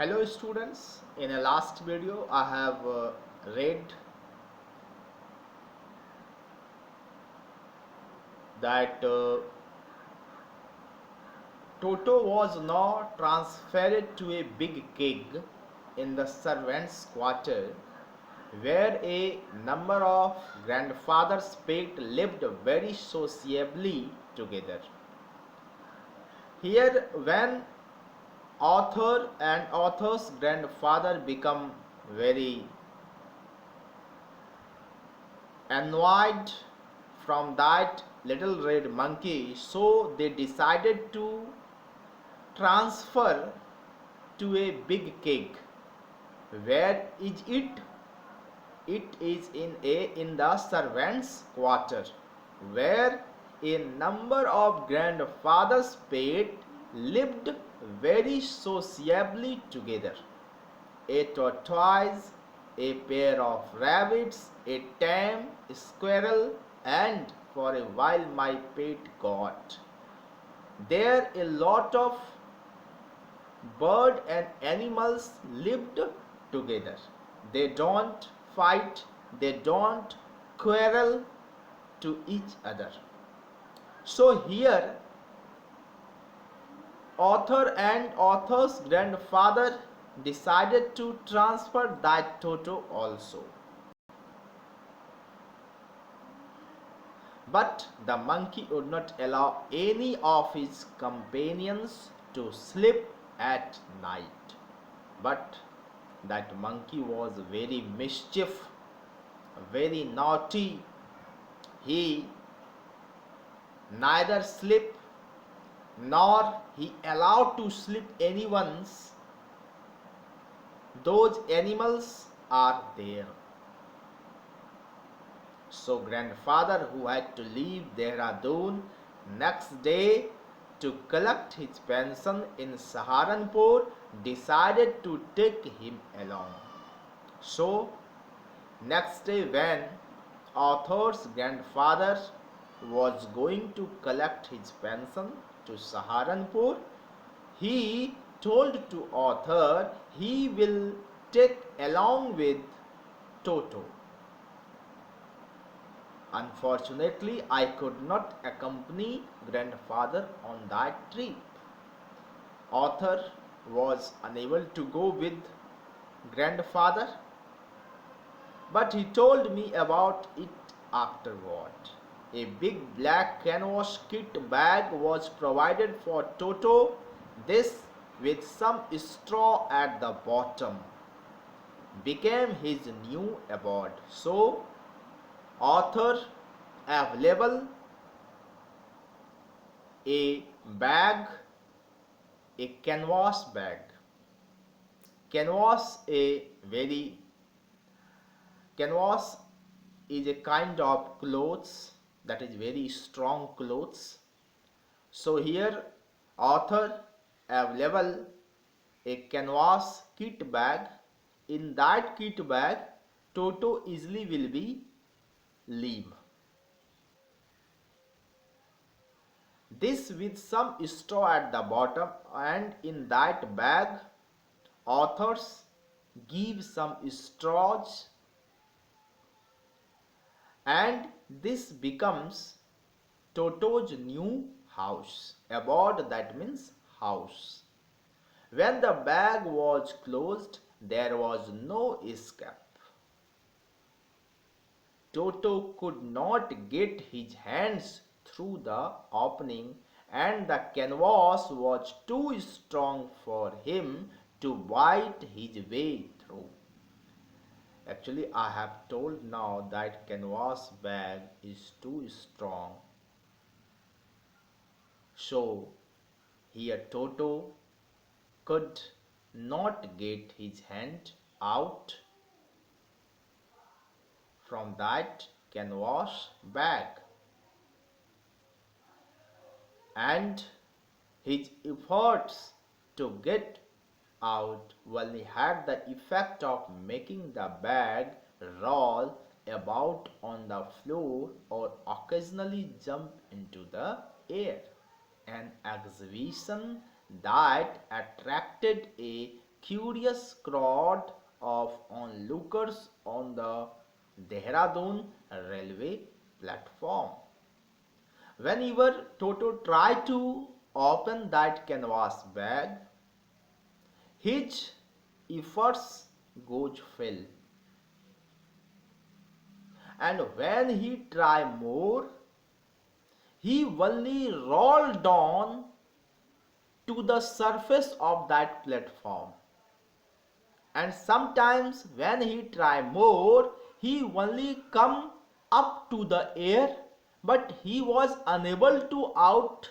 Hello students, in a last video I have read that Toto was now transferred to a big keg in the servants' quarter where a number of grandfathers pet lived very sociably together. Here when author and author's grandfather become very annoyed from that little red monkey, so they decided to transfer to a big cake. Where is it? It is in the servants' quarter, where a number of grandfathers pet lived very sociably together. A tortoise, a pair of rabbits, a tame squirrel, and for a while my pet goat. There a lot of bird and animals lived together. They don't fight, they don't quarrel to each other. So here author and author's grandfather decided to transfer that Toto also. But the monkey would not allow any of his companions to sleep at night. But that monkey was very mischief, very naughty. He neither sleep nor he allowed to sleep anyone's. Those animals are there. So grandfather, who had to leave Dehradun next day to collect his pension in Saharanpur, decided to take him along. So next day when author's grandfather was going to collect his pension to Saharanpur, he told to author he will take along with Toto. Unfortunately, I could not accompany grandfather on that trip. Author was unable to go with grandfather, but he told me about it afterward. A big black canvas kit bag was provided for Toto, this with some straw at the bottom became his new abode. So author available a bag, a canvas bag. Canvas a very canvas is a kind of clothes that is very strong clothes. So here author available a canvas kit bag. In that kit bag Toto easily will be live. This with some straw at the bottom, and in that bag authors give some straws, and this becomes Toto's new house. Abode, that means house. When the bag was closed, there was no escape. Toto could not get his hands through the opening, and the canvas was too strong for him to bite his way through. Actually, I have told now that canvas bag is too strong. So here Toto could not get his hand out from that canvas bag, and his efforts to get out only had the effect of making the bag roll about on the floor or occasionally jump into the air. An exhibition that attracted a curious crowd of onlookers on the Dehradun railway platform. Whenever Toto tried to open that canvas bag, his efforts goes fail. And when he tried more, he only rolled down to the surface of that platform. And sometimes when he try more, he only come up to the air, but he was unable to out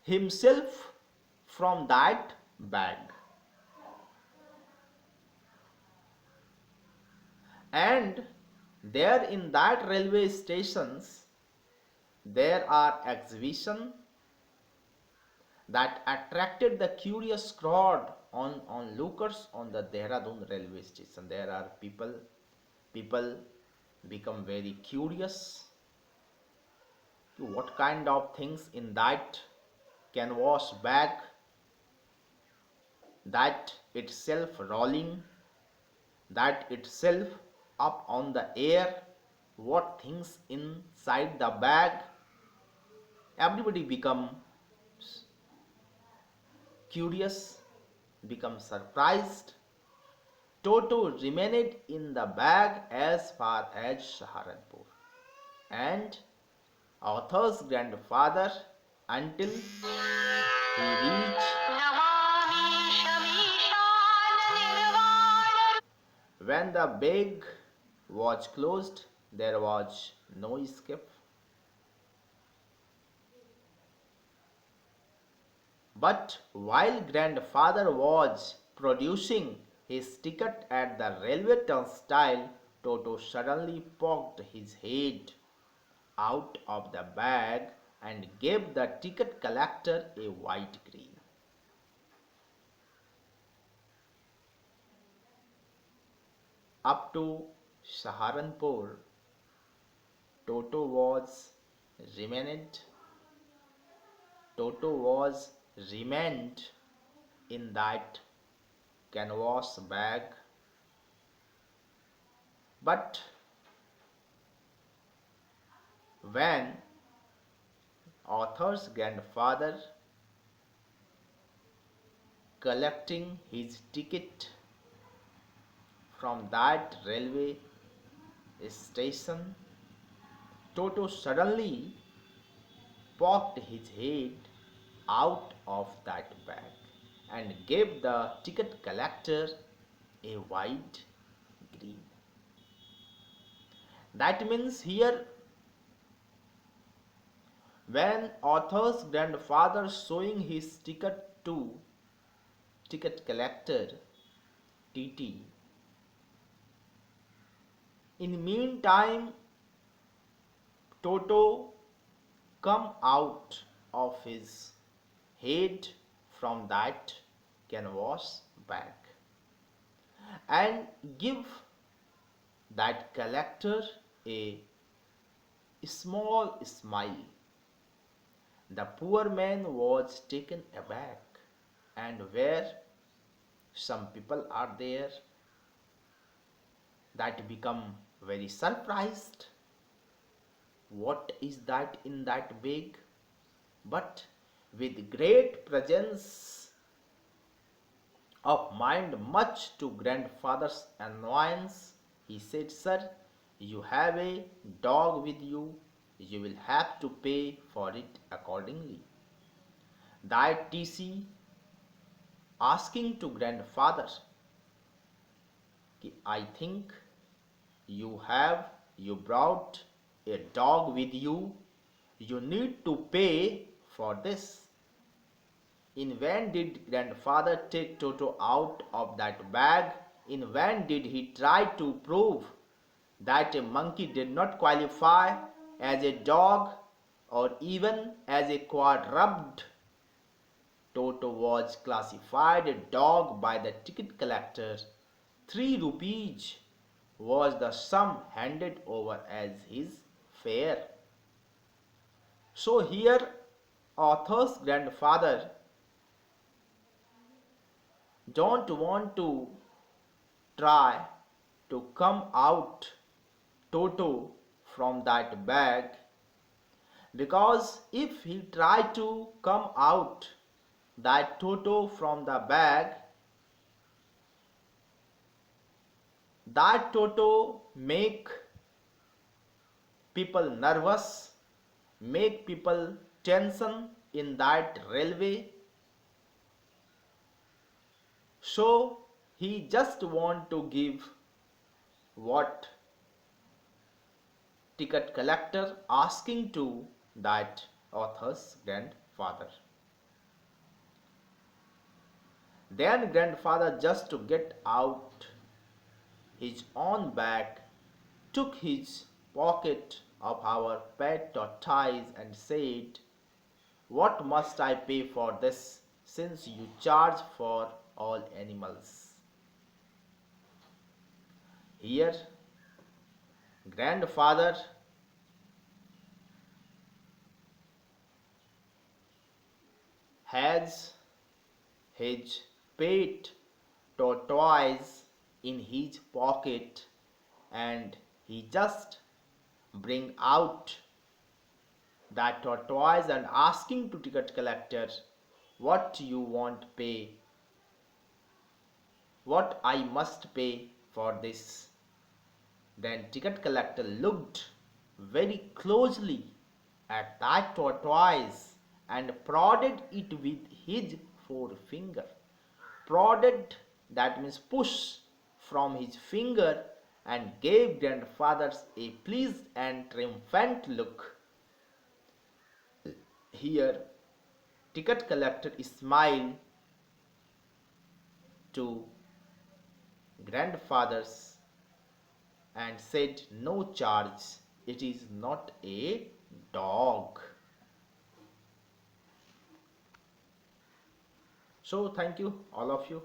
himself from that bag. And there in that railway stations there are exhibition that attracted the curious crowd on lookers on the Dehradun railway station. There are people become very curious to what kind of things in that canvas bag, that itself rolling, that itself up on the air, what things inside the bag. Everybody become curious, become surprised. Toto remained in the bag as far as Saharanpur and author's grandfather until he reached. When the bag was closed, there was no escape. But while grandfather was producing his ticket at the railway turnstile, Toto suddenly poked his head out of the bag and gave the ticket collector a white grin. Up to Saharanpur, Toto was remained Toto was remained in that canvas bag, but when author's grandfather collecting his ticket from that railway station, Toto suddenly poked his head out of that bag and gave the ticket collector a wide grin. That means here when author's grandfather showing his ticket to ticket collector TT, in meantime Toto come out of his head from that canvas bag and give that collector a small smile. The poor man was taken aback, and where some people are there that become very surprised. What is that in that bag? But with great presence of mind, much to grandfather's annoyance, he said, "Sir, you have a dog with you. You will have to pay for it accordingly." That TC asking to grandfather, "I think you brought a dog with you. You need to pay for this." In vain did grandfather take Toto out of that bag. In vain did he try to prove that a monkey did not qualify as a dog or even as a quadruped. Toto was classified a dog by the ticket collector. 3 rupees was the sum handed over as his fare. So here author's grandfather don't want to try to come out Toto from that bag, because if he try to come out that Toto from the bag, that Toto make people nervous, make people tension in that railway. So he just want to give what ticket collector asking to that author's grandfather. Then grandfather, just to get out his own bag, took his pocket of our pet tortoise and said, "What must I pay for this, since you charge for all animals?" Here grandfather has his pet tortoise in his pocket, and he just bring out that tortoise and asking to ticket collector, "What you want pay, what I must pay for this?" Then ticket collector looked very closely at that tortoise and prodded it with his forefinger. Prodded, that means push, from his finger, and gave grandfather a pleased and triumphant look. Here ticket collector smiled to grandfathers and said, "No charge, it is not a dog." So thank you all of you.